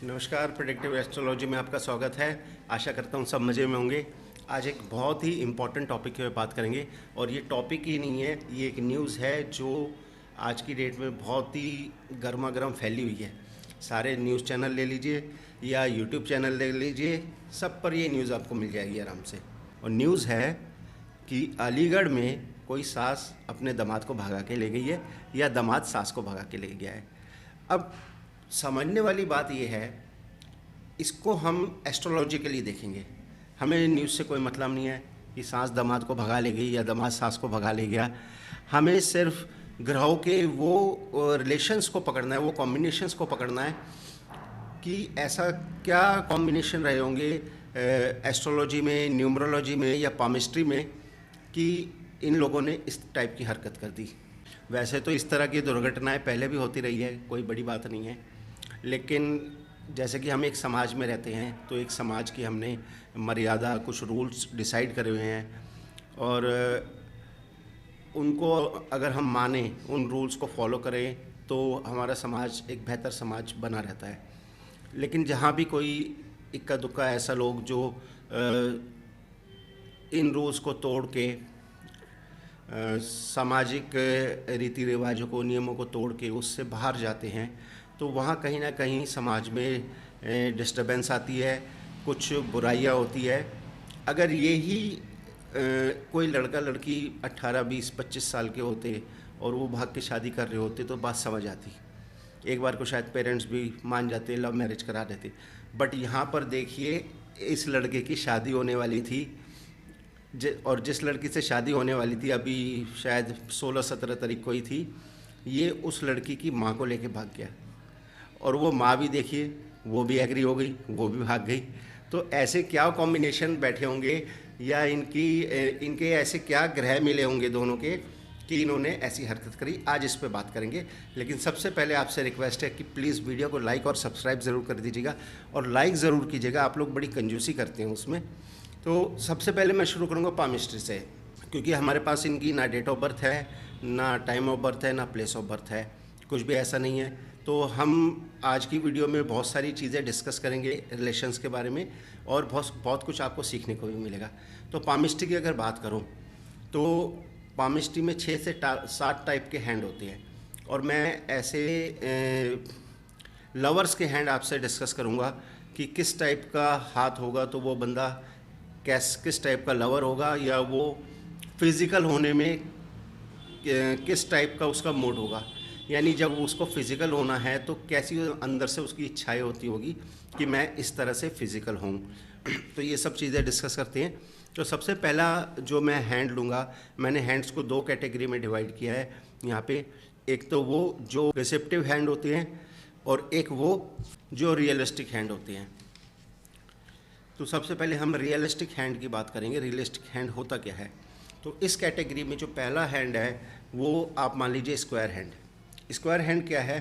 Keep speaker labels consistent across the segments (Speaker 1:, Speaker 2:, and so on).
Speaker 1: नमस्कार, predictive astrology में आपका स्वागत है। आशा करता हूँ सब मज़े में होंगे। आज एक बहुत ही इम्पॉर्टेंट टॉपिक पे बात करेंगे और ये टॉपिक ही नहीं है, ये एक न्यूज़ है जो आज की डेट में बहुत ही गर्मा गर्म फैली हुई है। सारे न्यूज़ चैनल ले लीजिए या यूट्यूब चैनल ले लीजिए, सब पर ये न्यूज़ आपको मिल जाएगी आराम से। और न्यूज़ है कि अलीगढ़ में कोई सास अपने दामाद को भगा के ले गई है या दामाद सास को भगा के ले गया है। अब समझने वाली बात यह है, इसको हम एस्ट्रोलॉजिकली देखेंगे। हमें न्यूज़ से कोई मतलब नहीं है कि सास दामाद को भगा ले गई या दामाद सास को भगा ले गया। हमें सिर्फ ग्रहों के वो रिलेशंस को पकड़ना है, वो कॉम्बिनेशंस को पकड़ना है कि ऐसा क्या कॉम्बिनेशन रहे होंगे एस्ट्रोलॉजी में, न्यूमरोलॉजी में या पामिस्ट्री में कि इन लोगों ने इस टाइप की हरकत कर दी। वैसे तो इस तरह की दुर्घटनाएं पहले भी होती रही है, कोई बड़ी बात नहीं है, लेकिन जैसे कि हम एक समाज में रहते हैं तो एक समाज की हमने मर्यादा, कुछ रूल्स डिसाइड करे हुए हैं और उनको अगर हम माने, उन रूल्स को फॉलो करें तो हमारा समाज एक बेहतर समाज बना रहता है। लेकिन जहाँ भी कोई इक्का दुक्का ऐसा लोग जो इन रूल्स को तोड़ के सामाजिक रीति रिवाजों को, नियमों को तोड़ के उससे बाहर जाते हैं, तो वहाँ कहीं ना कहीं समाज में डिस्टर्बेंस आती है, कुछ बुराइयाँ होती है। अगर यही कोई लड़का लड़की 18, 20, 25 साल के होते और वो भाग के शादी कर रहे होते तो बात समझ आती। एक बार को शायद पेरेंट्स भी मान जाते, लव मैरिज करा देते। बट यहाँ पर देखिए, इस लड़के की शादी होने वाली थी और जिस लड़की से शादी होने वाली थी अभी शायद 16-17 तारीख को ही थी, ये उस लड़की की माँ को लेके भाग गया और वो माँ भी देखिए, वो भी एग्री हो गई, वो भी भाग गई। तो ऐसे क्या कॉम्बिनेशन बैठे होंगे या इनके ऐसे क्या ग्रह मिले होंगे दोनों के कि इन्होंने ऐसी हरकत करी। आज इस पे बात करेंगे, लेकिन सबसे पहले आपसे रिक्वेस्ट है कि प्लीज़ वीडियो को लाइक और सब्सक्राइब ज़रूर कर दीजिएगा और लाइक ज़रूर कीजिएगा। आप लोग बड़ी कंजूसी करते हैं उसमें। तो सबसे पहले मैं शुरू करूँगा पामिस्ट्री से, क्योंकि हमारे पास इनकी ना डेट ऑफ बर्थ है, ना टाइम ऑफ बर्थ है, ना प्लेस ऑफ बर्थ है, कुछ भी ऐसा नहीं है। तो हम आज की वीडियो में बहुत सारी चीज़ें डिस्कस करेंगे रिलेशंस के बारे में और बहुत कुछ आपको सीखने को भी मिलेगा। तो पामिस्ट्री की अगर बात करूं तो पामिस्ट्री में 6 से 7 टाइप के हैंड होते हैं और मैं ऐसे लवर्स के हैंड आपसे डिस्कस करूंगा कि किस टाइप का हाथ होगा तो वो बंदा किस टाइप का लवर होगा, या वो फिज़िकल होने में किस टाइप का उसका मूड होगा। यानी जब उसको फिज़िकल होना है तो कैसी अंदर से उसकी इच्छाएं होती होगी कि मैं इस तरह से फिज़िकल हूँ। तो ये सब चीज़ें डिस्कस करते हैं। तो सबसे पहला जो मैं हैंड लूँगा, मैंने हैंड्स को 2 कैटेगरी में डिवाइड किया है यहाँ पे। एक तो वो जो रिसेप्टिव हैंड होते हैं और एक वो जो रियलिस्टिक हैंड होते हैं। तो सबसे पहले हम रियलिस्टिक हैंड की बात करेंगे। रियलिस्टिक हैंड होता क्या है? तो इस कैटेगरी में जो पहला हैंड है वो आप मान लीजिए स्क्वायर हैंड। स्क्वायर हैंड क्या है?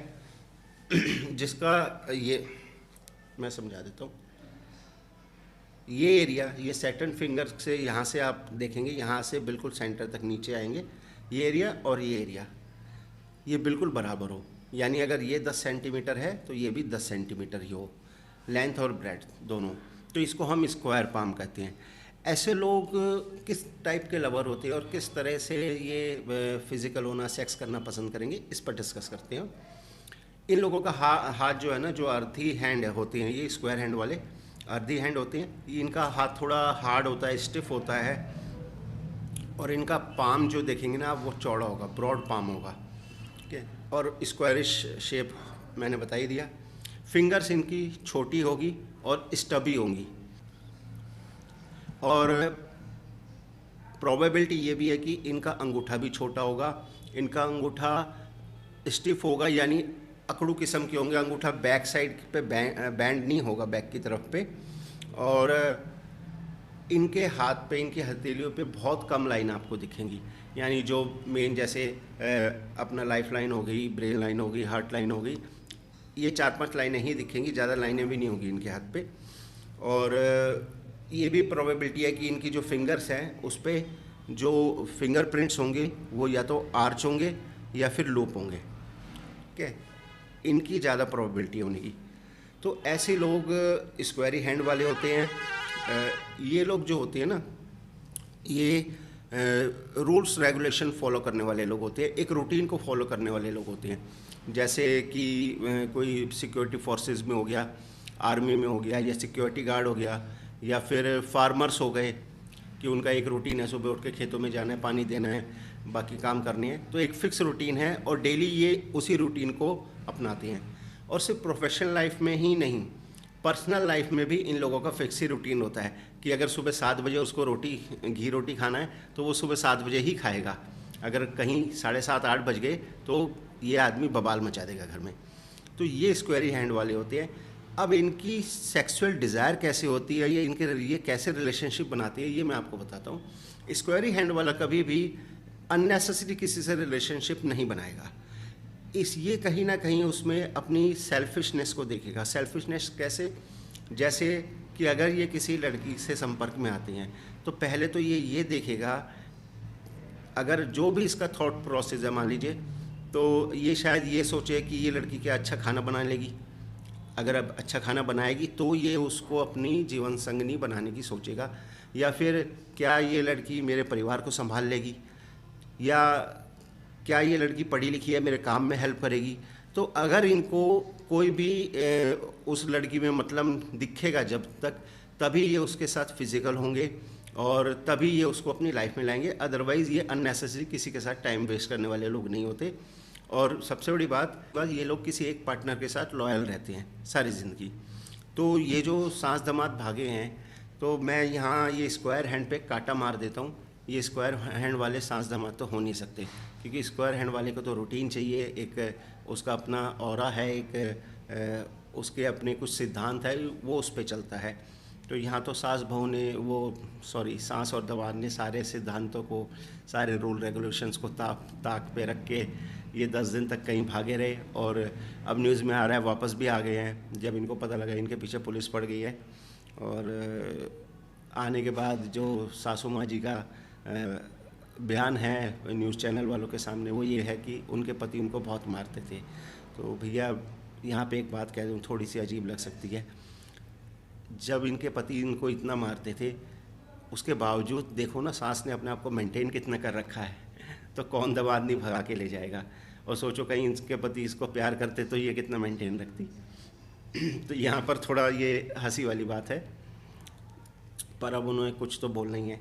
Speaker 1: जिसका ये मैं समझा देता हूँ। ये एरिया, ये सैटर्न फिंगर से यहाँ से आप देखेंगे, यहाँ से बिल्कुल सेंटर तक नीचे आएंगे, ये एरिया और ये एरिया ये बिल्कुल बराबर हो। यानी अगर ये 10 सेंटीमीटर है तो ये भी 10 सेंटीमीटर ही हो, लेंथ और ब्रेड्थ दोनों। तो इसको हम स्क्वायर पाम कहते हैं। ऐसे लोग किस टाइप के लवर होते हैं और किस तरह से ये फिज़िकल होना, सेक्स करना पसंद करेंगे, इस पर डिस्कस करते हैं। इन लोगों का हाथ जो है ना, जो अर्धी हैंड होते हैं, ये स्क्वायर हैंड वाले अर्धी हैंड होते हैं। इनका हाथ थोड़ा हार्ड होता है, स्टिफ होता है और इनका पाम जो देखेंगे ना वो चौड़ा होगा, ब्रॉड पाम होगा, ठीक है। और स्क्वायरिश शेप मैंने बता ही दिया। फिंगर्स इनकी छोटी होगी और स्टबी होंगी और प्रोबेबिलिटी ये भी है कि इनका अंगूठा भी छोटा होगा। इनका अंगूठा स्टिफ होगा, यानी अकड़ू किस्म के होंगे। अंगूठा बैक साइड पे बैंड नहीं होगा, बैक की तरफ पे। और इनके हाथ पे, इनकी हथेलियों पे बहुत कम लाइन आपको दिखेंगी। यानी जो मेन जैसे अपना लाइफ लाइन हो गई, ब्रेन लाइन हो गई, हार्ट लाइन हो गई, ये 4-5 लाइनें ही दिखेंगी, ज़्यादा लाइनें भी नहीं होगी इनके हाथ पे। और ये भी प्रोबेबिलिटी है कि इनकी जो फिंगर्स हैं उस पर जो फिंगरप्रिंट्स होंगे वो या तो आर्च होंगे या फिर लूप होंगे, ठीक है। इनकी ज़्यादा प्रोबेबिलिटी होने की। तो ऐसे लोग स्क्वेरी हैंड वाले होते हैं। ये लोग जो होते हैं ना, ये रूल्स रेगुलेशन फॉलो करने वाले लोग होते हैं, एक रूटीन को फॉलो करने वाले लोग होते हैं। जैसे कि कोई सिक्योरिटी फोर्सेस में हो गया, आर्मी में हो गया, या सिक्योरिटी गार्ड हो गया, या फिर फार्मर्स हो गए कि उनका एक रूटीन है, सुबह उठ के खेतों में जाना है, पानी देना है, बाकी काम करने हैं। तो एक फिक्स रूटीन है और डेली ये उसी रूटीन को अपनाते हैं। और सिर्फ प्रोफेशनल लाइफ में ही नहीं, पर्सनल लाइफ में भी इन लोगों का फिक्स ही रूटीन होता है कि अगर सुबह 7 बजे उसको घी रोटी खाना है तो वो सुबह 7 बजे ही खाएगा। अगर कहीं 7:30 8 बज गए तो ये आदमी बवाल मचा देगा घर में। तो ये स्क्वेरी हैंड वाले होते हैं। अब इनकी सेक्सुअल डिज़ायर कैसे होती है, ये कैसे रिलेशनशिप बनाती है, ये मैं आपको बताता हूँ। स्क्वेरी हैंड वाला कभी भी अननेसेसरी किसी से रिलेशनशिप नहीं बनाएगा। ये कहीं ना कहीं उसमें अपनी सेल्फिशनेस को देखेगा। सेल्फिशनेस कैसे? जैसे कि अगर ये किसी लड़की से संपर्क में आते हैं तो पहले तो ये देखेगा, अगर जो भी इसका थॉट प्रोसेस है मान लीजिए, तो ये शायद ये सोचे कि ये लड़की क्या अच्छा खाना बना लेगी। अगर अब अच्छा खाना बनाएगी तो ये उसको अपनी जीवन संगनी बनाने की सोचेगा। या फिर क्या ये लड़की मेरे परिवार को संभाल लेगी, या क्या ये लड़की पढ़ी लिखी है, मेरे काम में हेल्प करेगी। तो अगर इनको कोई भी उस लड़की में मतलब दिखेगा जब तक, तभी ये उसके साथ फिजिकल होंगे और तभी ये उसको अपनी लाइफ में लाएंगे। अदरवाइज़ ये अननेसेसरी किसी के साथ टाइम वेस्ट करने वाले लोग नहीं होते। और सबसे बड़ी बात, ये लोग किसी एक पार्टनर के साथ लॉयल रहते हैं सारी ज़िंदगी। तो ये जो सास दमाद भागे हैं, तो मैं यहाँ ये स्क्वायर हैंड पे कांटा मार देता हूँ। ये स्क्वायर हैंड वाले सास दमाद तो हो नहीं सकते, क्योंकि स्क्वायर हैंड वाले को तो रूटीन चाहिए, एक उसका अपना ऑरा है, एक उसके अपने कुछ सिद्धांत है, वो उस पे चलता है। तो यहाँ तो सास बहू ने सास और दमाद ने सारे सिद्धांतों को, सारे रूल रेगुलेशंस को ताक पे रख के ये 10 दिन तक कहीं भागे रहे। और अब न्यूज़ में आ रहा है वापस भी आ गए हैं, जब इनको पता लगा इनके पीछे पुलिस पड़ गई है। और आने के बाद जो सासू माँ जी का बयान है न्यूज़ चैनल वालों के सामने, वो ये है कि उनके पति उनको बहुत मारते थे। तो भैया यहाँ पे एक बात कह दूँ, थोड़ी सी अजीब लग सकती है। जब इनके पति इनको इतना मारते थे, उसके बावजूद देखो ना सास ने अपने आप को मेंटेन कितना कर रखा है, तो कौन दमाद नहीं भगा के ले जाएगा। और सोचो कहीं इनके पति इसको प्यार करते तो ये कितना मेंटेन रखती। तो यहाँ पर थोड़ा ये हंसी वाली बात है, पर अब उन्होंने कुछ तो बोलना ही है।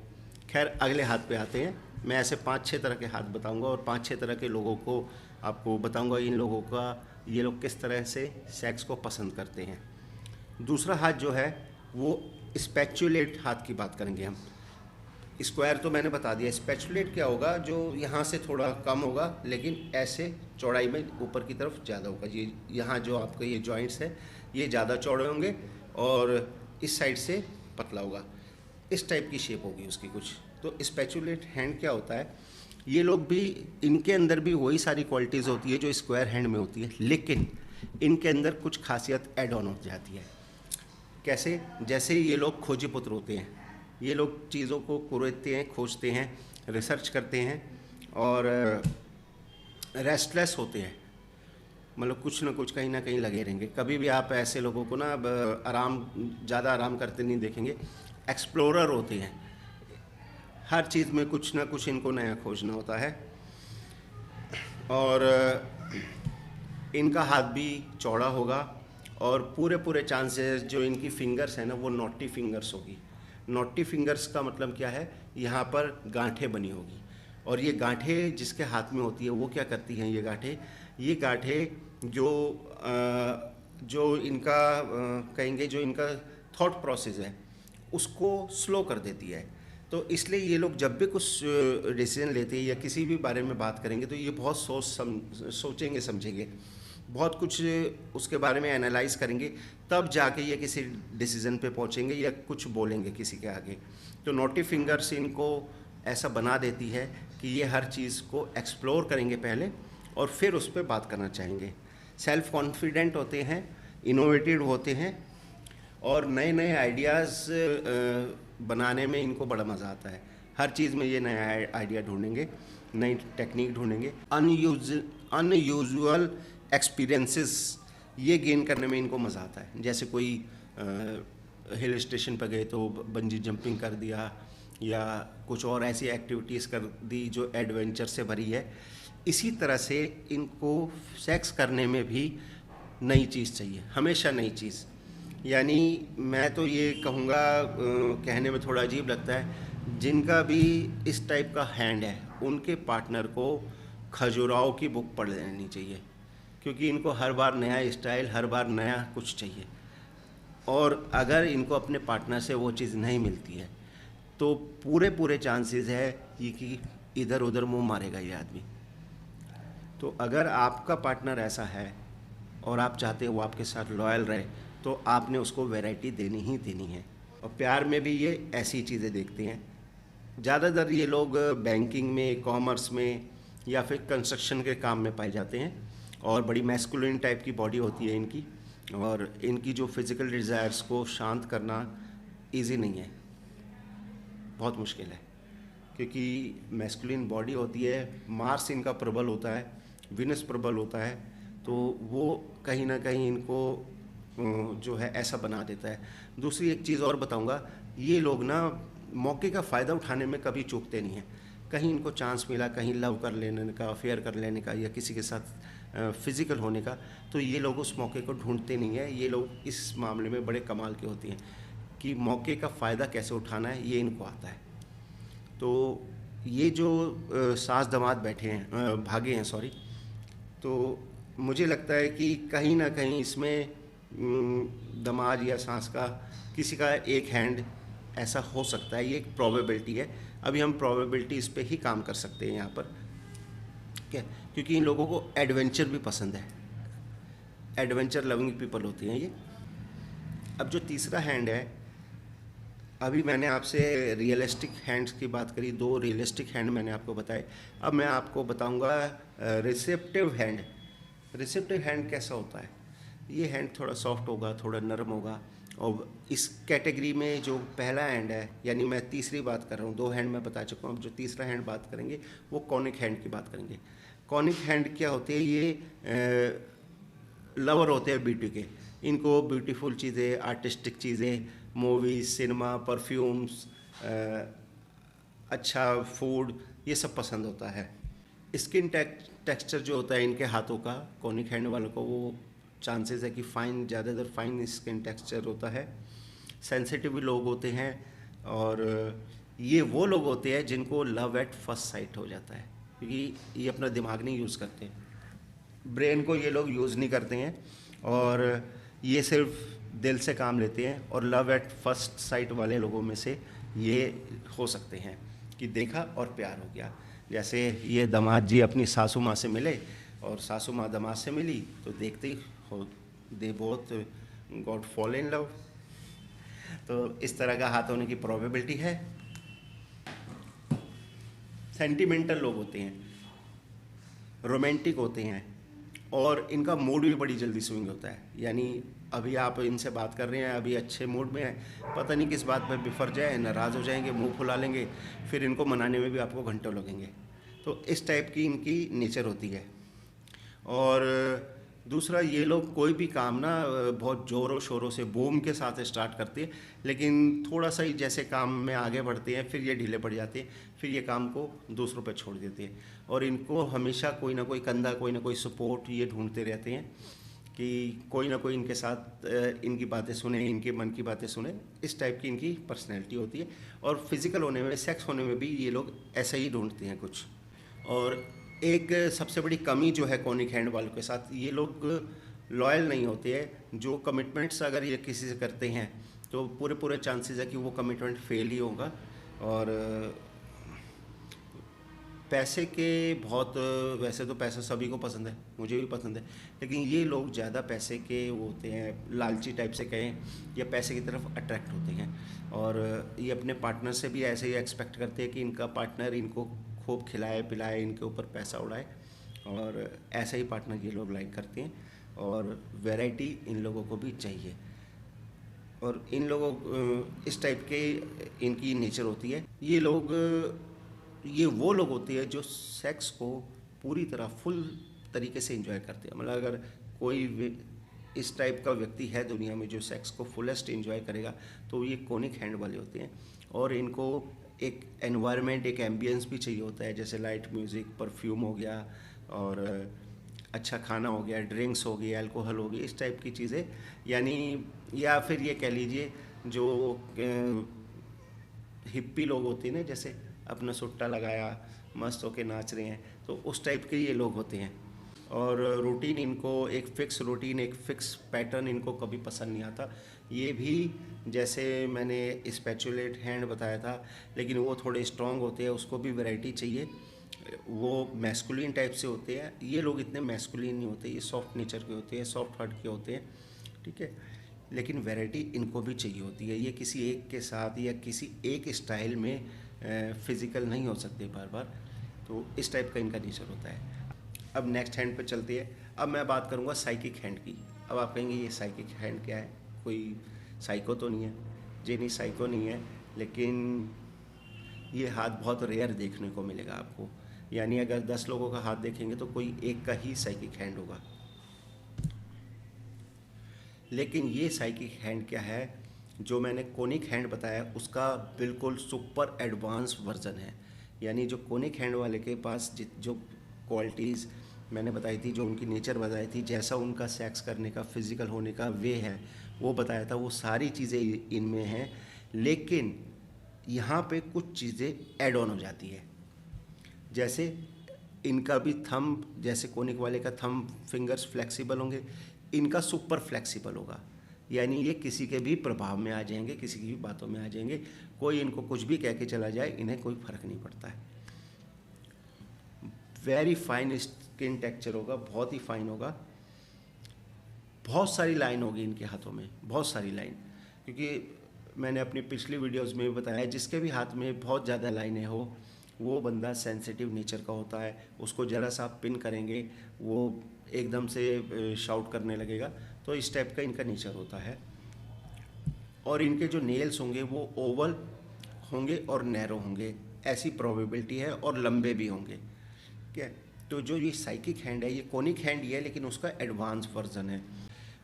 Speaker 1: खैर अगले हाथ पे आते हैं। मैं ऐसे 5-6 तरह के हाथ बताऊंगा और 5-6 तरह के लोगों को आपको बताऊंगा, इन लोगों का, ये लोग किस तरह से सेक्स को पसंद करते हैं। दूसरा हाथ जो है वो स्पैचुलेट हाथ की बात करेंगे हम। स्क्वायर तो मैंने बता दिया। स्पैचुलेट क्या होगा? जो यहाँ से थोड़ा कम होगा लेकिन ऐसे चौड़ाई में ऊपर की तरफ ज़्यादा होगा। ये यहाँ जो आपके ये जॉइंट्स है ये ज़्यादा चौड़े होंगे और इस साइड से पतला होगा, इस टाइप की शेप होगी उसकी कुछ। तो स्पैचुलेट हैंड क्या होता है? ये लोग भी, इनके अंदर भी वही सारी क्वालिटीज़ होती है जो स्क्वायर हैंड में होती है, लेकिन इनके अंदर कुछ खासियत ऐड ऑन हो जाती है। कैसे? जैसे ये लोग खोजी पुत्र होते हैं। ये लोग चीज़ों को कुरेदते हैं, खोजते हैं, रिसर्च करते हैं और रेस्टलेस होते हैं। मतलब कुछ ना कुछ कहीं ना कहीं लगे रहेंगे। कभी भी आप ऐसे लोगों को ना ज़्यादा आराम करते नहीं देखेंगे। एक्सप्लोरर होते हैं, हर चीज़ में कुछ ना कुछ इनको नया खोजना होता है। और इनका हाथ भी चौड़ा होगा और पूरे चांसेस जो इनकी फिंगर्स हैं ना वो नॉटी फिंगर्स होगी। नॉटी फिंगर्स का मतलब क्या है? यहाँ पर गांठें बनी होगी और ये गांठें जिसके हाथ में होती है वो क्या करती हैं? ये गांठें जो इनका कहेंगे जो इनका थॉट प्रोसेस है उसको स्लो कर देती है। तो इसलिए ये लोग जब भी कुछ डिसीजन लेते हैं या किसी भी बारे में बात करेंगे तो ये बहुत सोचेंगे समझेंगे, बहुत कुछ उसके बारे में एनालाइज करेंगे, तब जाके ये किसी डिसीजन पे पहुंचेंगे या कुछ बोलेंगे किसी के आगे। तो नोटी फिंगर्स इनको ऐसा बना देती है कि ये हर चीज़ को एक्सप्लोर करेंगे पहले और फिर उस पर बात करना चाहेंगे। सेल्फ कॉन्फिडेंट होते हैं, इनोवेटिव होते हैं और नए नए आइडियाज़ बनाने में इनको बड़ा मज़ा आता है। हर चीज़ में ये नया आइडिया ढूंढेंगे, नई टेक्निक ढूंढेंगे। अनयूजुअल एक्सपीरियंसेस ये गेन करने में इनको मज़ा आता है। जैसे कोई हिल स्टेशन पर गए तो बंजी जंपिंग कर दिया या कुछ और ऐसी एक्टिविटीज़ कर दी जो एडवेंचर से भरी है। इसी तरह से इनको सेक्स करने में भी नई चीज़ चाहिए, हमेशा नई चीज़। यानी मैं तो ये कहूँगा, कहने में थोड़ा अजीब लगता है, जिनका भी इस टाइप का हैंड है उनके पार्टनर को खजुराहो की बुक पढ़ लेनी चाहिए, क्योंकि इनको हर बार नया स्टाइल, हर बार नया कुछ चाहिए। और अगर इनको अपने पार्टनर से वो चीज़ नहीं मिलती है तो पूरे चांसेस है कि इधर उधर मुंह मारेगा ये आदमी। तो अगर आपका पार्टनर ऐसा है और आप चाहते हो वो आपके साथ लॉयल रहे, तो आपने उसको वैरायटी देनी ही देनी है। और प्यार में भी ये ऐसी चीज़ें देखते हैं। ज़्यादातर ये लोग बैंकिंग में, कॉमर्स में या फिर कंस्ट्रक्शन के काम में पाए जाते हैं और बड़ी मैस्कुलिन टाइप की बॉडी होती है इनकी, और इनकी जो फिज़िकल डिज़ायर्स को शांत करना इजी नहीं है, बहुत मुश्किल है। क्योंकि मैस्कुलिन बॉडी होती है, मार्स इनका प्रबल होता है, विनस प्रबल होता है, तो वो कहीं ना कहीं इनको जो है ऐसा बना देता है। दूसरी एक चीज़ और बताऊंगा, ये लोग ना मौके का फ़ायदा उठाने में कभी चूकते नहीं हैं। कहीं इनको चांस मिला, कहीं लव कर लेने का, अफेयर कर लेने का, या किसी के साथ फिज़िकल होने का, तो ये लोग उस मौके को ढूंढते नहीं हैं। ये लोग इस मामले में बड़े कमाल के होते हैं कि मौके का फ़ायदा कैसे उठाना है, ये इनको आता है। तो ये जो सास दामाद बैठे हैं, भागे हैं सॉरी, तो मुझे लगता है कि कहीं ना कहीं इसमें दामाद या सास का किसी का एक हैंड ऐसा हो सकता है। ये एक प्रोबेबिलिटी है। अभी हम प्रोबेबिलिटीज़ पे ही काम कर सकते हैं यहाँ पर, क्या, क्योंकि इन लोगों को एडवेंचर भी पसंद है, एडवेंचर लविंग पीपल होते हैं ये। अब जो तीसरा हैंड है, अभी मैंने आपसे रियलिस्टिक हैंड्स की बात करी, 2 रियलिस्टिक हैंड मैंने आपको बताए। अब मैं आपको बताऊंगा रिसेप्टिव हैंड। रिसेप्टिव हैंड कैसा होता है? ये हैंड थोड़ा सॉफ्ट होगा, थोड़ा नरम होगा। और इस कैटेगरी में जो पहला हैंड है, यानी मैं तीसरी बात कर रहा हूँ, 2 हैंड मैं बता चुका हूँ, जो तीसरा हैंड बात करेंगे वो कॉनिक हैंड की बात करेंगे। कॉनिक हैंड क्या होते हैं? ये लवर होते हैं ब्यूटी के। इनको ब्यूटीफुल चीज़ें, आर्टिस्टिक चीज़ें, मूवीज़, सिनेमा, परफ्यूम्स, अच्छा फूड, ये सब पसंद होता है। स्किन टेक्सचर जो होता है इनके हाथों का, कॉनिक हैंड वालों को, वो चांसेस है कि फाइन, ज़्यादातर फाइन स्किन टेक्सचर होता है। सेंसिटिव भी लोग होते हैं, और ये वो लोग होते हैं जिनको लव एट फर्स्ट साइट हो जाता है, क्योंकि ये अपना दिमाग नहीं यूज़ करते, ब्रेन को ये लोग यूज़ नहीं करते हैं, और ये सिर्फ दिल से काम लेते हैं। और लव एट फर्स्ट साइट वाले लोगों में से ये हो सकते हैं कि देखा और प्यार हो गया। जैसे ये दामाद जी अपनी सासू माँ से मिले और सासू माँ दामाद से मिली, तो देखते ही हो they both got fall in love. तो इस तरह का हाथ होने की प्रोबेबिलिटी है। सेंटिमेंटल लोग होते हैं, रोमांटिक होते हैं, और इनका मूड भी बड़ी जल्दी स्विंग होता है। यानी अभी आप इनसे बात कर रहे हैं, अभी अच्छे मूड में हैं, पता नहीं किस बात पर बिफर जाए, नाराज़ हो जाएंगे, मुंह फुला लेंगे, फिर इनको मनाने में भी आपको घंटों लगेंगे। तो इस टाइप की इनकी नेचर होती है। और दूसरा, ये लोग कोई भी काम ना बहुत ज़ोरों शोरों से बूम के साथ स्टार्ट करते हैं, लेकिन थोड़ा सा ही जैसे काम में आगे बढ़ते हैं फिर ये ढीले पड़ जाते हैं, फिर ये काम को दूसरों पर छोड़ देते हैं। और इनको हमेशा कोई ना कोई कंधा, कोई ना कोई सपोर्ट ये ढूंढते रहते हैं कि कोई ना कोई इनके साथ इनकी बातें सुने, इनके मन की बातें सुने। इस टाइप की इनकी पर्सनैलिटी होती है। और फिज़िकल होने में, सेक्स होने में भी ये लोग ऐसा ही ढूंढते हैं कुछ। और एक सबसे बड़ी कमी जो है कॉनिक हैंड वालों के साथ, ये लोग लॉयल नहीं होते हैं। जो कमिटमेंट्स अगर ये किसी से करते हैं तो पूरे चांसेस है कि वो कमिटमेंट फेल ही होगा। और पैसे के बहुत, वैसे तो पैसा सभी को पसंद है, मुझे भी पसंद है, लेकिन ये लोग ज़्यादा पैसे के होते हैं, लालची टाइप से कहें, या पैसे की तरफ अट्रैक्ट होते हैं। और ये अपने पार्टनर से भी ऐसे ही एक्सपेक्ट करते हैं कि इनका पार्टनर इनको खूब खिलाए पिलाए, इनके ऊपर पैसा उड़ाए, और ऐसा ही पार्टनर ये लोग लाइक करते हैं। और वैरायटी इन लोगों को भी चाहिए। और इन लोगों इस टाइप के इनकी नेचर होती है। ये वो लोग होते हैं जो सेक्स को पूरी तरह फुल तरीके से एंजॉय करते हैं। मतलब अगर कोई इस टाइप का व्यक्ति है दुनिया में जो सेक्स को फुलेस्ट एंजॉय करेगा, तो ये कोनिक हैंड वाले होते हैं। और इनको एक एनवायरनमेंट, एक एम्बियंस भी चाहिए होता है, जैसे लाइट म्यूज़िक, परफ्यूम हो गया, और अच्छा खाना हो गया, ड्रिंक्स हो गई, अल्कोहल हो गई, इस टाइप की चीज़ें। यानी या फिर ये कह लीजिए जो हिप्पी लोग होते हैं ना, जैसे अपना सुट्टा लगाया मस्त होके नाच रहे हैं, तो उस टाइप के ये लोग होते हैं। और रूटीन इनको, एक फ़िक्स रूटीन, एक फ़िक्स पैटर्न इनको कभी पसंद नहीं आता। ये भी जैसे मैंने स्पैचुलेट हैंड बताया था, लेकिन वो थोड़े स्ट्रॉन्ग होते हैं, उसको भी वैरायटी चाहिए। वो मैस्कुलिन टाइप से होते हैं, ये लोग इतने मैस्कुलिन नहीं होते, ये सॉफ्ट नेचर के होते हैं, सॉफ्ट हार्ट के होते हैं, ठीक है। लेकिन वैरायटी इनको भी चाहिए होती है, ये किसी एक के साथ या किसी एक स्टाइल में फिज़िकल नहीं हो सकते बार बार, तो इस टाइप का इनका नेचर होता है। अब नेक्स्ट हैंड पे चलते हैं। अब मैं बात करूँगा साइकिक हैंड की। अब आप कहेंगे ये साइकिक हैंड क्या है, कोई साइको तो नहीं है? जी नहीं, साइको नहीं है, लेकिन ये हाथ बहुत रेयर देखने को मिलेगा आपको। यानी अगर 10 लोगों का हाथ देखेंगे तो कोई एक का ही साइकिक हैंड होगा। लेकिन ये साइकिक हैंड क्या है, जो मैंने कोनिक हैंड बताया उसका बिल्कुल सुपर एडवांस वर्जन है। यानी जो कोनिक हैंड वाले के पास जो क्वालिटीज़ मैंने बताई थी, जो उनकी नेचर बताई थी, जैसा उनका सेक्स करने का, फिज़िकल होने का वे है, वो बताया था, वो सारी चीज़ें इनमें हैं। लेकिन यहाँ पे कुछ चीज़ें ऐड ऑन हो जाती है। जैसे इनका भी थंब, जैसे कोनिक वाले का थंब फिंगर्स फ्लेक्सिबल होंगे, इनका सुपर फ्लेक्सिबल होगा। यानी ये किसी के भी प्रभाव में आ जाएंगे, किसी की भी बातों में आ जाएंगे, कोई इनको कुछ भी कह के चला जाए, इन्हें कोई फ़र्क नहीं पड़ता है। वेरी फाइन स्किन टेक्सचर होगा, बहुत ही फाइन होगा। बहुत सारी लाइन होगी इनके हाथों में, बहुत सारी लाइन, क्योंकि मैंने अपनी पिछली वीडियोस में भी बताया, जिसके भी हाथ में बहुत ज़्यादा लाइनें हो वो बंदा सेंसिटिव नेचर का होता है। उसको ज़रा सा पिन करेंगे वो एकदम से शाउट करने लगेगा। तो इस टाइप का इनका नेचर होता है। और इनके जो नेल्स होंगे वो ओवल होंगे और नैरो होंगे, ऐसी प्रोबेबिलिटी है, और लंबे भी होंगे। ठीक है, तो जो ये साइकिक हैंड है, ये कोनिक हैंड ही है, लेकिन उसका एडवांस वर्जन है।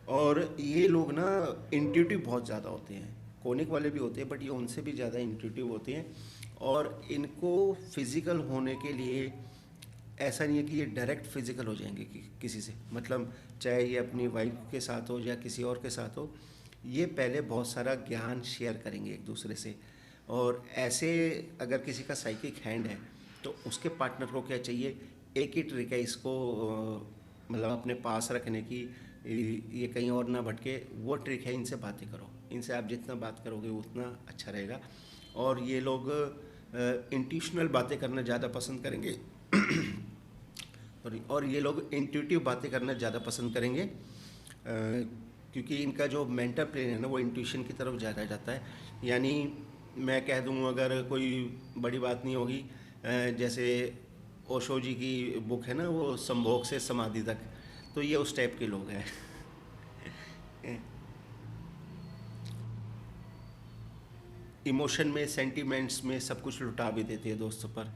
Speaker 1: और ये लोग ना इंट्यूटिव बहुत ज़्यादा होते हैं, कोनिक वाले भी होते हैं, बट ये उनसे भी ज़्यादा इंट्यूटिव होते हैं। और इनको फिज़िकल होने के लिए ऐसा नहीं है कि ये डायरेक्ट फिज़िकल हो जाएंगे किसी से, मतलब चाहे ये अपनी वाइफ के साथ हो या किसी और के साथ हो, ये पहले बहुत सारा ज्ञान शेयर करेंगे एक दूसरे से। और ऐसे अगर किसी का साइकिक हैंड है तो उसके पार्टनर को क्या चाहिए, एक ही ट्रिक है इसको मतलब अपने पास रखने की, ये कहीं और ना भटके, वो ट्रिक है इनसे बातें करो। इनसे आप जितना बात करोगे उतना अच्छा रहेगा। और ये लोग इंट्यूशनल बातें करना ज़्यादा पसंद करेंगे और ये लोग इंट्यूटिव बातें करना ज़्यादा पसंद करेंगे, क्योंकि इनका जो मेंटल प्लेन है ना वो इंट्यूशन की तरफ ज़्यादा जाता है। यानी मैं कह दूँ, अगर कोई बड़ी बात नहीं होगी, जैसे ओशो जी की बुक है ना वो संभोग से समाधि तक, तो ये उस टाइप के लोग हैं इमोशन में, सेंटिमेंट्स में सब कुछ लुटा भी देते हैं दोस्तों पर।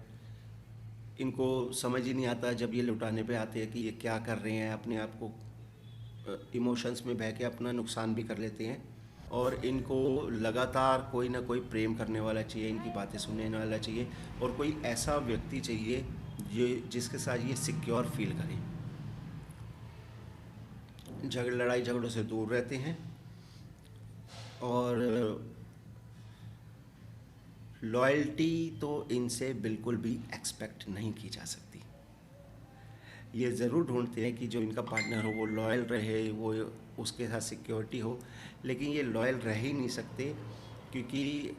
Speaker 1: इनको समझ ही नहीं आता जब ये लुटाने पे आते हैं कि ये क्या कर रहे हैं, अपने आप को इमोशंस में बह के अपना नुकसान भी कर लेते हैं। और इनको लगातार कोई ना कोई प्रेम करने वाला चाहिए, इनकी बातें सुनने वाला चाहिए, और कोई ऐसा व्यक्ति चाहिए जिसके साथ ये सिक्योर फील करें। लड़ाई झगड़ों से दूर रहते हैं, और लॉयल्टी तो इनसे बिल्कुल भी एक्सपेक्ट नहीं की जा सकती। ये ज़रूर ढूंढते हैं कि जो इनका पार्टनर हो वो लॉयल रहे, वो उसके साथ सिक्योरिटी हो, लेकिन ये लॉयल रह ही नहीं सकते, क्योंकि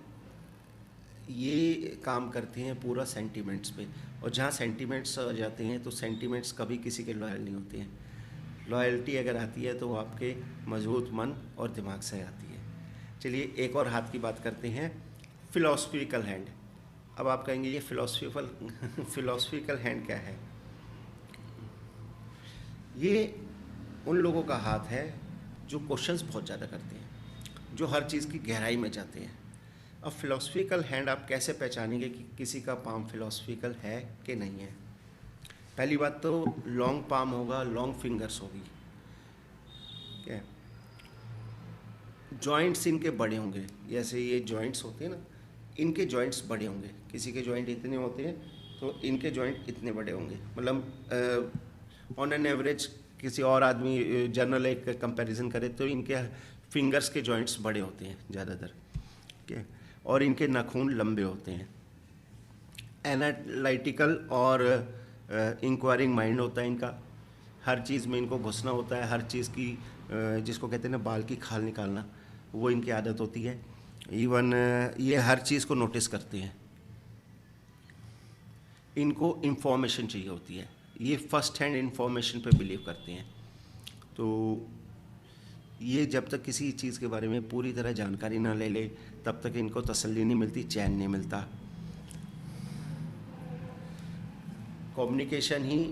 Speaker 1: ये काम करते हैं पूरा सेंटिमेंट्स पे। और जहाँ सेंटिमेंट्स आ जाते हैं तो सेंटिमेंट्स कभी किसी के लॉयल नहीं होते हैं। लॉयल्टी अगर आती है तो वो आपके मजबूत मन और दिमाग से आती है। चलिए एक और हाथ की बात करते हैं, फिलॉसफिकल हैंड। अब आप कहेंगे ये फिलॉसफिकल हैंड क्या है? ये उन लोगों का हाथ है जो क्वेश्चंस बहुत ज़्यादा करते हैं, जो हर चीज़ की गहराई में जाते हैं। अब फिलॉसफिकल हैंड आप कैसे पहचानेंगे कि किसी का पाम फिलॉसफिकल है कि नहीं है? पहली बात तो लॉन्ग पाम होगा, लॉन्ग फिंगर्स होगी, ठीक है। जॉइंट्स इनके बड़े होंगे, जैसे ये जॉइंट्स होते हैं ना, इनके जॉइंट्स बड़े होंगे। किसी के जॉइंट इतने होते हैं तो इनके जॉइंट इतने बड़े होंगे, मतलब ऑन एन एवरेज किसी और आदमी जनरल एक कंपैरिजन करे तो इनके फिंगर्स के जॉइंट्स बड़े होते हैं ज़्यादातर, ठीक है। और इनके नाखून लंबे होते हैं। एनालिटिकल और इंक्वायरिंग माइंड होता है इनका, हर चीज़ में इनको घुसना होता है, हर चीज़ की जिसको कहते हैं ना बाल की खाल निकालना, वो इनकी आदत होती है। इवन ये हर चीज़ को नोटिस करते हैं। इनको इंफॉर्मेशन चाहिए होती है, ये फर्स्ट हैंड इंफॉर्मेशन पे बिलीव करते हैं। तो ये जब तक किसी चीज़ के बारे में पूरी तरह जानकारी ना ले ले तब तक इनको तसल्ली नहीं मिलती, चैन नहीं मिलता। कम्युनिकेशन ही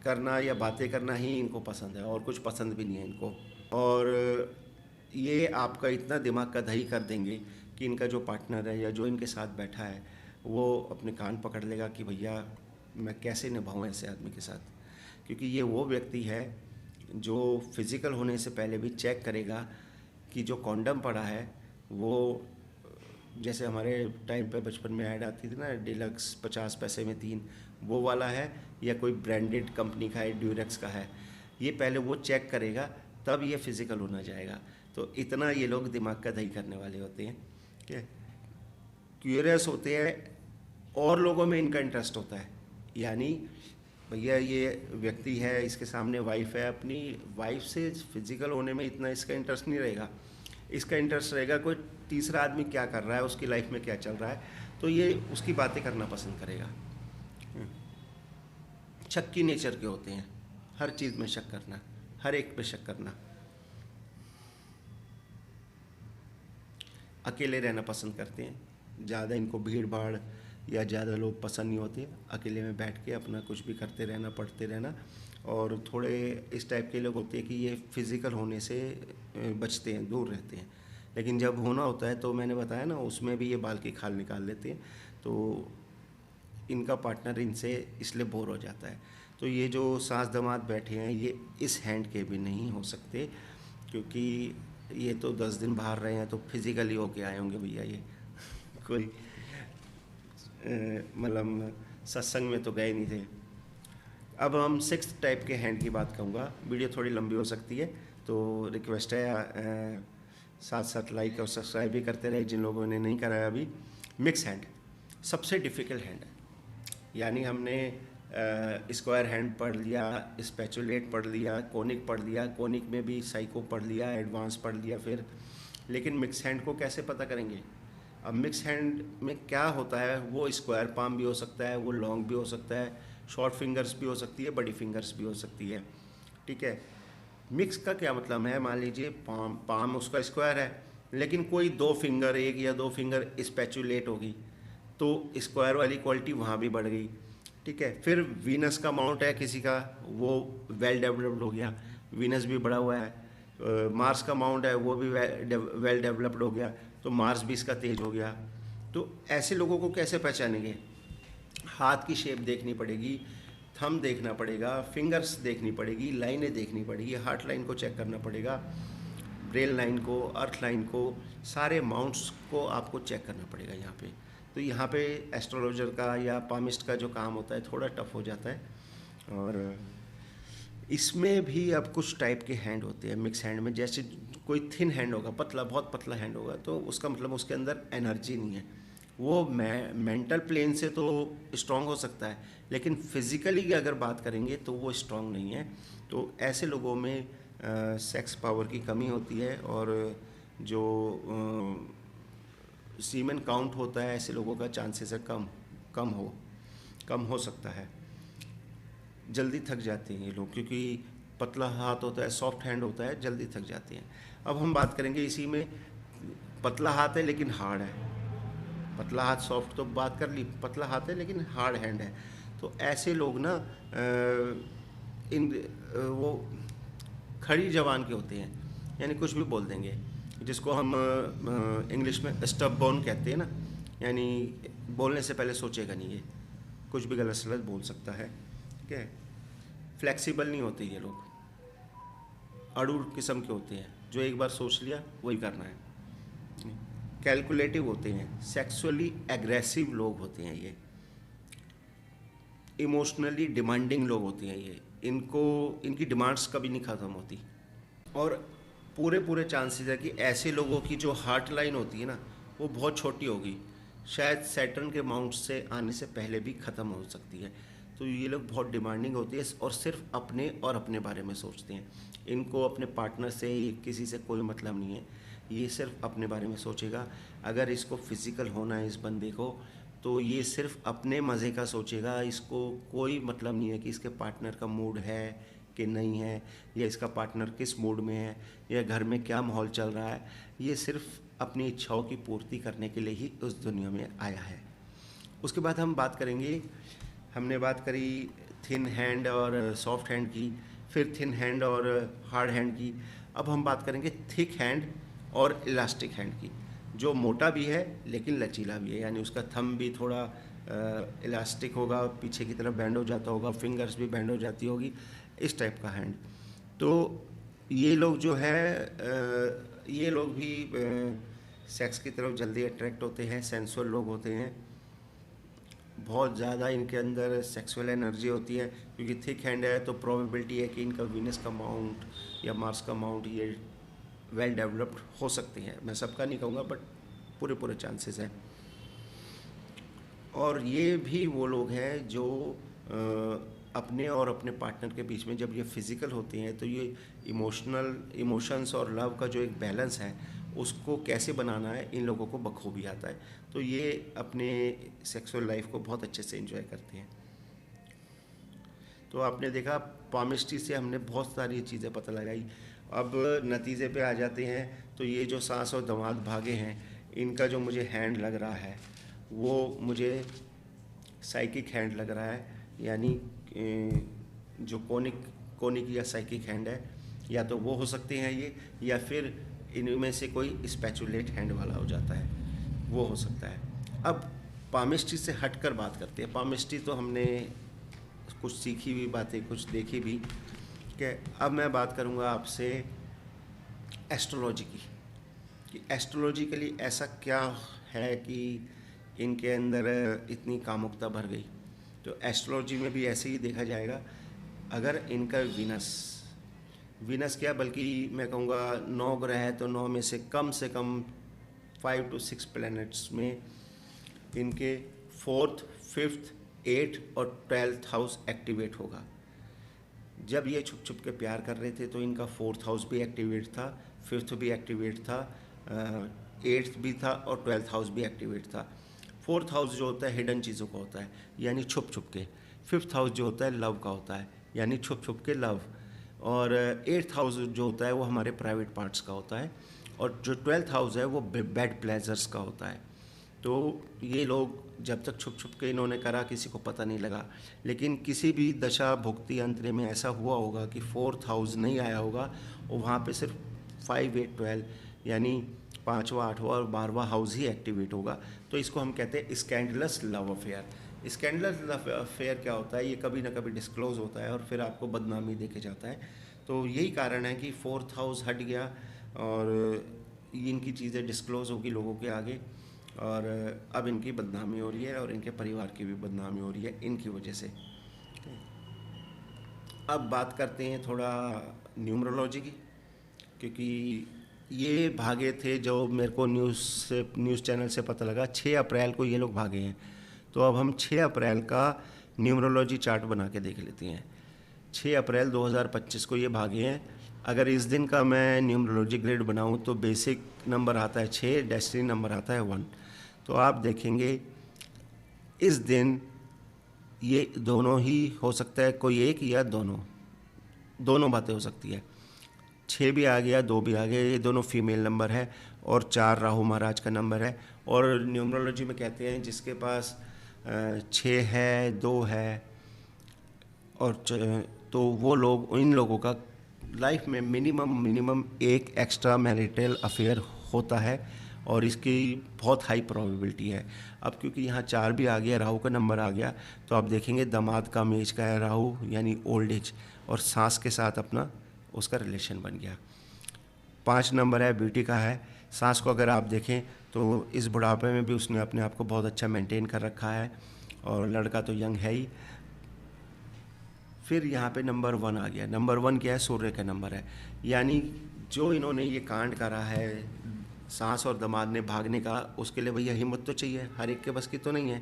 Speaker 1: करना या बातें करना ही इनको पसंद है, और कुछ पसंद भी नहीं है इनको। और ये आपका इतना दिमाग का दही कर देंगे कि इनका जो पार्टनर है या जो इनके साथ बैठा है वो अपने कान पकड़ लेगा कि भैया मैं कैसे निभाऊँ ऐसे आदमी के साथ, क्योंकि ये वो व्यक्ति है जो फिज़िकल होने से पहले भी चेक करेगा कि जो कॉन्डम पड़ा है वो, जैसे हमारे टाइम पे बचपन में ऐड आती थी ना, डिलक्स 50 पैसे में 3, वो वाला है या कोई ब्रांडेड कंपनी का है, ड्यूरेक्स का है, ये पहले वो चेक करेगा तब ये फिज़िकल होना जाएगा। तो इतना ये लोग दिमाग का दही करने वाले होते हैं, ठीक है। क्यूरियस होते हैं और लोगों में इनका इंटरेस्ट होता है, यानी भैया ये व्यक्ति है, इसके सामने वाइफ है, अपनी वाइफ से फिजिकल होने में इतना इसका इंटरेस्ट नहीं रहेगा। इसका इंटरेस्ट रहेगा कोई तीसरा आदमी क्या कर रहा है, उसकी लाइफ में क्या चल रहा है, तो ये उसकी बातें करना पसंद करेगा। शक्की नेचर के होते हैं, हर चीज़ में शक करना, हर एक पे शक करना। अकेले रहना पसंद करते हैं, ज़्यादा इनको भीड़ भाड़ या ज़्यादा लोग पसंद नहीं होते। अकेले में बैठ के अपना कुछ भी करते रहना, पढ़ते रहना। और थोड़े इस टाइप के लोग होते हैं कि ये फिज़िकल होने से बचते हैं, दूर रहते हैं, लेकिन जब होना होता है तो मैंने बताया ना उसमें भी ये बाल की खाल निकाल लेते हैं, तो इनका पार्टनर इनसे इसलिए बोर हो जाता है। तो ये जो सास दामाद बैठे हैं ये इस हैंड के भी नहीं हो सकते, क्योंकि ये तो 10 दिन बाहर रहे हैं तो फिज़िकली होके आए होंगे भैया ये कोई मतलब सत्संग में तो गए नहीं थे। अब हम 6th टाइप के हैंड की बात कहूँगा, वीडियो थोड़ी लंबी हो सकती है तो रिक्वेस्ट है साथ साथ लाइक और सब्सक्राइब भी करते रहे जिन लोगों ने नहीं कराया अभी। मिक्स हैंड सबसे डिफ़िकल्ट हैंड है, यानी हमने स्क्वायर हैंड पढ़ लिया, स्पैचुलेट पढ़ लिया, कोनिक पढ़ लिया, कोनिक में भी साइको पढ़ लिया, एडवांस पढ़ लिया फिर, लेकिन मिक्स हैंड को कैसे पता करेंगे। अब मिक्स हैंड में क्या होता है, वो स्क्वायर पाम भी हो सकता है, वो लॉन्ग भी हो सकता है, शॉर्ट फिंगर्स भी हो सकती है, बड़ी फिंगर्स भी हो सकती है, ठीक है। मिक्स का क्या मतलब है, मान लीजिए पाम उसका स्क्वायर है लेकिन कोई 2 फिंगर, 1 या 2 फिंगर स्पैचुलेट होगी तो स्क्वायर वाली क्वालिटी वहाँ भी बढ़ गई, ठीक है। फिर वीनस का माउंट है किसी का, वो वेल डेवलप्ड हो गया, वीनस भी बढ़ा हुआ है। मार्स का माउंट है वो भी वेल डेवलप्ड हो गया, तो मार्स भी इसका तेज हो गया। तो ऐसे लोगों को कैसे पहचानेंगे, हाथ की शेप देखनी पड़ेगी, थंब देखना पड़ेगा, फिंगर्स देखनी पड़ेगी, लाइनें देखनी पड़ेगी, हार्ट लाइन को चेक करना पड़ेगा, ब्रेल लाइन को, अर्थ लाइन को, सारे माउंट्स को आपको चेक करना पड़ेगा यहाँ पे। तो यहाँ पे एस्ट्रोलॉजर का या पामिस्ट का जो काम होता है थोड़ा टफ हो जाता है। और इसमें भी अब कुछ टाइप के हैंड होते हैं मिक्स हैंड में, जैसे कोई थिन हैंड होगा, पतला, बहुत पतला हैंड होगा, तो उसका मतलब उसके अंदर एनर्जी नहीं है। वो मेंटल प्लेन से तो स्ट्रांग हो सकता है लेकिन फिज़िकली अगर बात करेंगे तो वो स्ट्रांग नहीं है। तो ऐसे लोगों में सेक्स पावर की कमी होती है और जो सीमेन काउंट होता है ऐसे लोगों का चांसेस है कम हो सकता है। जल्दी थक जाते हैं ये लोग, क्योंकि पतला हाथ होता है, सॉफ्ट हैंड होता है, जल्दी थक जाते हैं। अब हम बात करेंगे इसी में, पतला हाथ है लेकिन हार्ड है, पतला हाथ सॉफ्ट तो बात कर ली, पतला हाथ है लेकिन हार्ड हैंड है। तो ऐसे लोग ना वो खड़ी जबान के होते हैं, यानी कुछ भी बोल देंगे, जिसको हम इंग्लिश में स्टबबोर्न कहते हैं ना, यानी बोलने से पहले सोचेगा नहीं, ये कुछ भी गलत सलत बोल सकता है, ठीक है। फ्लेक्सिबल नहीं होते ये लोग, अड़ूर किस्म के होते हैं, जो एक बार सोच लिया वही करना है। कैलकुलेटिव होते हैं, सेक्सुअली एग्रेसिव लोग होते हैं ये, इमोशनली डिमांडिंग लोग होते हैं ये, इनकी डिमांड्स कभी नहीं ख़त्म होती। और पूरे चांसेस है कि ऐसे लोगों की जो हार्ट लाइन होती है ना वो बहुत छोटी होगी, शायद सैटर्न के माउंट से आने से पहले भी ख़त्म हो सकती है। तो ये लोग बहुत डिमांडिंग होती है और सिर्फ अपने और अपने बारे में सोचते हैं। इनको अपने पार्टनर से किसी से कोई मतलब नहीं है, ये सिर्फ अपने बारे में सोचेगा। अगर इसको फिज़िकल होना है इस बंदे को तो ये सिर्फ अपने मज़े का सोचेगा, इसको कोई मतलब नहीं है कि इसके पार्टनर का मूड है कि नहीं है, या इसका पार्टनर किस मूड में है, या घर में क्या माहौल चल रहा है। ये सिर्फ अपनी इच्छाओं की पूर्ति करने के लिए ही उस दुनिया में आया है। उसके बाद हम बात करेंगे, हमने बात करी थिन हैंड और सॉफ्ट हैंड की, फिर थिन हैंड और हार्ड हैंड की। अब हम बात करेंगे थिक हैंड और इलास्टिक हैंड की, जो मोटा भी है लेकिन लचीला भी है, यानी उसका थंब भी थोड़ा इलास्टिक होगा, पीछे की तरफ बैंड हो जाता होगा, फिंगर्स भी बैंड हो जाती होगी, इस टाइप का हैंड। तो ये लोग जो है ये लोग भी सेक्स की तरफ जल्दी अट्रैक्ट होते हैं, सेंसुअल लोग होते हैं, बहुत ज़्यादा इनके अंदर सेक्सुअल एनर्जी होती है। क्योंकि थिक हैंड है तो प्रोबेबिलिटी है कि इनका वीनस का माउंट या मार्स का माउंट ये वेल डेवलप्ड हो सकती हैं। मैं सबका नहीं कहूँगा बट पूरे चांसेस हैं। और ये भी वो लोग हैं जो अपने और अपने पार्टनर के बीच में जब ये फिज़िकल होते हैं तो ये इमोशंस और लव का जो एक बैलेंस है उसको कैसे बनाना है इन लोगों को बखूबी आता है। तो ये अपने सेक्सुअल लाइफ को बहुत अच्छे से एंजॉय करते हैं। तो आपने देखा पामिस्ट्री से हमने बहुत सारी चीज़ें पता लगाई। अब नतीजे पे आ जाते हैं। तो ये जो सांस और दामाद भागे हैं, इनका जो मुझे हैंड लग रहा है वो मुझे साइकिक हैंड लग रहा है, यानी जो कोनिक या साइकिक हैंड है, या तो वो हो सकते हैं ये, या फिर इनमें से कोई स्पैचुलेट हैंड वाला हो जाता है, वो हो सकता है। अब पामिस्ट्री से हटकर बात करते हैं। पामिस्ट्री तो हमने कुछ सीखी हुई बातें, कुछ देखी भी, कि अब मैं बात करूँगा आपसे एस्ट्रोलॉजी की, कि एस्ट्रोलॉजिकली ऐसा क्या है कि इनके अंदर इतनी कामुकता भर गई। तो एस्ट्रोलॉजी में भी ऐसे ही देखा जाएगा। अगर इनका वीनस क्या, बल्कि मैं कहूँगा 9 ग्रह है तो 9 में से कम 5 to 6 प्लैनेट्स में इनके 4th, 5th, 8th और 12th हाउस एक्टिवेट होगा। जब ये छुप के प्यार कर रहे थे तो इनका 4th हाउस भी एक्टिवेट था, 5th भी एक्टिवेट था, 8th भी था और 12th हाउस भी एक्टिवेट था। 4th हाउस जो होता है हिडन चीज़ों का होता है, यानी छुप के। 5th हाउस जो होता है लव का होता है, यानी छुप के लव। और 8th हाउस जो होता है वो हमारे प्राइवेट पार्ट्स का होता है। और जो 12th हाउस है वो बैड प्लेजर्स का होता है। तो ये लोग जब तक छुप के इन्होंने करा किसी को पता नहीं लगा, लेकिन किसी भी दशा भुक्ति अंतरे में ऐसा हुआ होगा कि 4th हाउस नहीं आया होगा और वहाँ पे सिर्फ 5, 8, 12 यानी 5वां, 8वां और 12वां हाउस ही एक्टिवेट होगा। तो इसको हम कहते हैं scandalous love affair. Scandalous love affair क्या होता है, ये कभी ना कभी डिस्क्लोज होता है और फिर आपको बदनामी देके जाता है। तो यही कारण है कि 4th हाउस हट गया और इनकी चीज़ें डिस्क्लोज होगी लोगों के आगे, और अब इनकी बदनामी हो रही है और इनके परिवार की भी बदनामी हो रही है इनकी वजह से। अब बात करते हैं थोड़ा न्यूमरोलॉजी की, क्योंकि ये भागे थे जो मेरे को न्यूज़ चैनल से पता लगा 6 अप्रैल को ये लोग भागे हैं। तो अब हम 6 अप्रैल का न्यूमरोलॉजी चार्ट बना के देख लेते हैं। 6 अप्रैल 2025 को ये भागे हैं। अगर इस दिन का मैं न्यूमरोलॉजी ग्रेड बनाऊं तो बेसिक नंबर आता है 6, डेस्टिनी नंबर आता है 1। तो आप देखेंगे इस दिन ये दोनों ही हो सकता है, कोई एक या दोनों बातें हो सकती है। 6 भी आ गया, 2 भी आ गया, ये दोनों फीमेल नंबर है। और 4 राहु महाराज का नंबर है। और न्यूमरोलॉजी में कहते हैं जिसके पास 6 है, 2 है और तो वो लोग, इन लोगों का लाइफ में मिनिमम एक एक्स्ट्रा मैरिटल अफेयर होता है और इसकी बहुत हाई प्रोबेबिलिटी है। अब क्योंकि यहाँ 4 भी आ गया, राहु का नंबर आ गया, तो आप देखेंगे दामाद का मेज का है राहु, यानी ओल्ड एज और सांस के साथ अपना उसका रिलेशन बन गया। 5 नंबर है, ब्यूटी का है। सांस को अगर आप देखें तो इस बुढ़ापे में भी उसने अपने आप को बहुत अच्छा मेंटेन कर रखा है, और लड़का तो यंग है ही। फिर यहाँ पे नंबर 1 आ गया। नंबर 1 क्या है? सूर्य का नंबर है। यानी जो इन्होंने ये कांड करा है सास और दामाद ने भागने का, उसके लिए भैया हिम्मत तो चाहिए, हर एक के बस की तो नहीं है।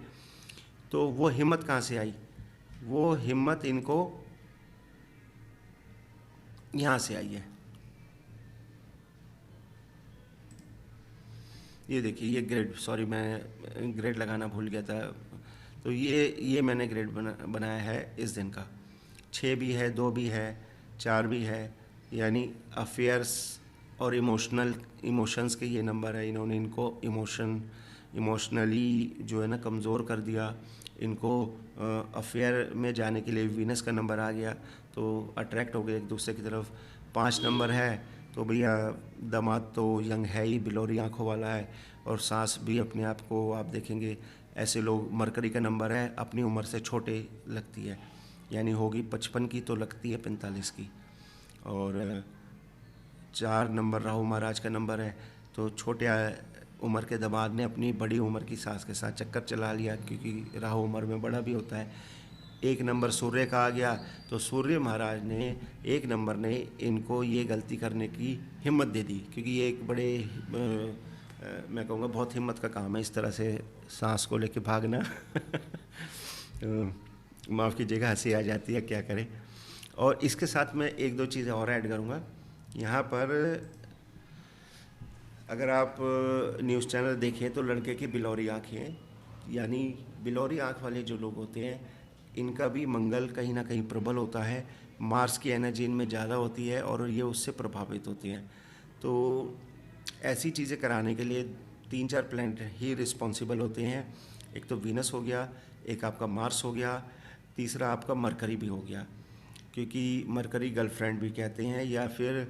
Speaker 1: तो वो हिम्मत कहाँ से आई? वो हिम्मत इनको यहाँ से आई है। ये देखिए, ये ग्रेड, सॉरी मैं ग्रेड लगाना भूल गया था। तो ये मैंने ग्रेड बनाया है इस दिन का। 6 भी है, 2 भी है, 4 भी है। यानी अफेयर्स और इमोशंस के ये नंबर है। इन्होंने इनको इमोशनली जो है ना कमज़ोर कर दिया। इनको अफेयर में जाने के लिए वीनस का नंबर आ गया, तो अट्रैक्ट हो गए एक दूसरे की तरफ। 5 नंबर है तो भैया दामाद तो यंग है ही, बिलोरी आँखों वाला है, और सास भी अपने आप को आप देखेंगे ऐसे लोग, मरकरी का नंबर है, अपनी उम्र से छोटे लगती है, यानी होगी 55 की तो लगती है 45 की। और 4 नंबर राहु महाराज का नंबर है, तो छोटे उम्र के दामाद ने अपनी बड़ी उम्र की सास के साथ चक्कर चला लिया, क्योंकि राहु उम्र में बड़ा भी होता है। 1 नंबर सूर्य का आ गया, तो सूर्य महाराज ने 1 नंबर ने इनको ये गलती करने की हिम्मत दे दी, क्योंकि ये एक बड़े मैं कहूँगा बहुत हिम्मत का काम है इस तरह से सांस को लेके भागना। माफ़ कीजिएगा, हंसी आ जाती है, क्या करें। और इसके साथ मैं 1-2 चीज़ें और ऐड करूँगा यहाँ पर। अगर आप न्यूज़ चैनल देखें तो लड़के की बिलौरी आँखें, यानी बिलौरी आँख वाले जो लोग होते हैं, इनका भी मंगल कहीं ना कहीं प्रबल होता है, मार्स की एनर्जी इनमें ज़्यादा होती है और ये उससे प्रभावित होती हैं। तो ऐसी चीज़ें कराने के लिए 3-4 प्लैनेट ही रिस्पॉन्सिबल होते हैं। एक तो वीनस हो गया, एक आपका मार्स हो गया, तीसरा आपका मरकरी भी हो गया, क्योंकि मरकरी गर्लफ्रेंड भी कहते हैं, या फिर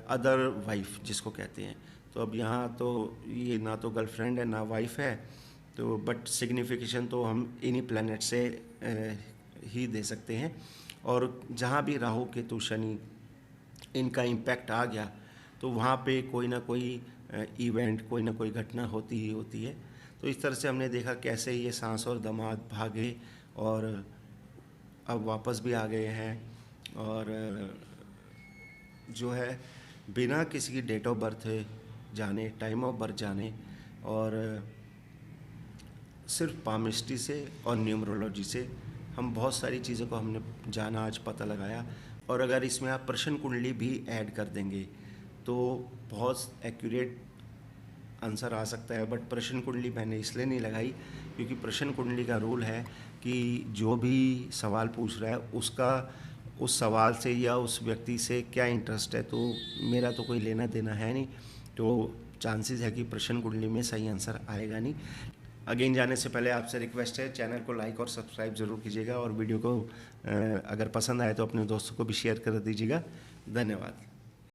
Speaker 1: अदर वाइफ जिसको कहते हैं। तो अब यहाँ तो ये ना तो गर्लफ्रेंड है ना वाइफ है, तो बट सिग्निफिकेशन तो हम इन्हीं प्लैनेट से ही दे सकते हैं। और जहाँ भी राहु केतु शनि इनका इम्पैक्ट आ गया, तो वहाँ पे कोई ना कोई इवेंट, कोई ना कोई घटना होती ही होती है। तो इस तरह से हमने देखा कैसे ये सांस और दामाद भागे और अब वापस भी आ गए हैं, और जो है बिना किसी की डेट ऑफ बर्थ जाने, टाइम ऑफ बर्थ जाने, और सिर्फ पामिस्ट्री से और न्यूमरोलॉजी से हम बहुत सारी चीज़ों को हमने जाना, आज पता लगाया। और अगर इसमें आप प्रश्न कुंडली भी ऐड कर देंगे तो बहुत एक्यूरेट आंसर आ सकता है। बट प्रश्न कुंडली मैंने इसलिए नहीं लगाई क्योंकि प्रश्न कुंडली का रूल है कि जो भी सवाल पूछ रहा है उसका उस सवाल से या उस व्यक्ति से क्या इंटरेस्ट है, तो मेरा तो कोई लेना देना है नहीं, तो चांसेस है कि प्रश्न कुंडली में सही आंसर आएगा नहीं। अगेन जाने से पहले आपसे रिक्वेस्ट है, चैनल को लाइक और सब्सक्राइब ज़रूर कीजिएगा, और वीडियो को अगर पसंद आए तो अपने दोस्तों को भी शेयर कर दीजिएगा। धन्यवाद।